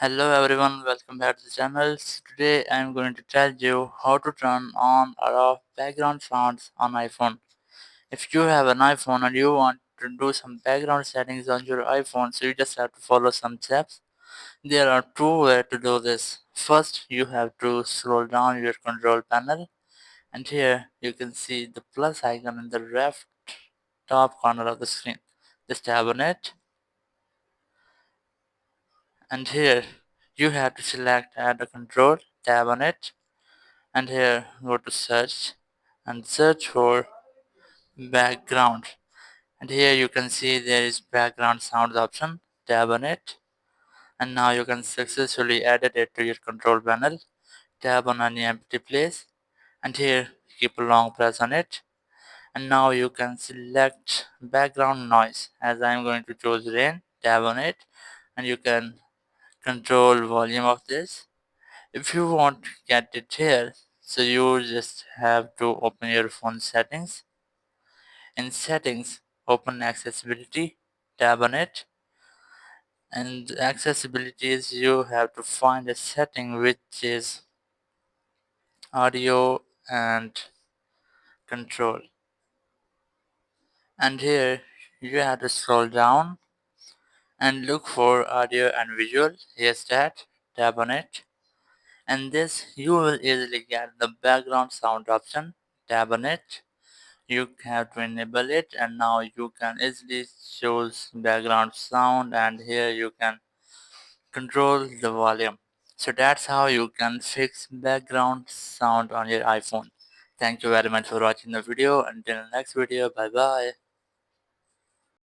Hello everyone, welcome back to the channel. Today I am going to tell you how to turn on or off background sounds on iPhone. If you have an iPhone and you want to do some background settings on your iPhone, so you just have to follow some steps. There are two ways to do this. First, you have to scroll down your control panel, and here you can see the plus icon in the left top corner of the screen. Just tap on it, and here you have to select add a control, tap on it, and here go to search and search for background, and here you can see there is background sounds option. Tap on it, and now you can successfully added it to your control panel. Tap on any empty place, and here keep a long press on it, and now you can select background noise. As I am going to choose rain, tap on it, and you can control volume of this. If you want to get it here, so you just have to open your phone settings. In settings, open accessibility, tap on it, and accessibility is you have to find a setting which is audio and control. And here you have to scroll down and look for audio and visual. Here's that, tap on it. And this you will easily get the background sound option. Tap on it. You have to enable it, and now you can easily choose background sound, and here you can control the volume. So that's how you can fix background sound on your iPhone. Thank you very much for watching the video. Until next video, bye bye.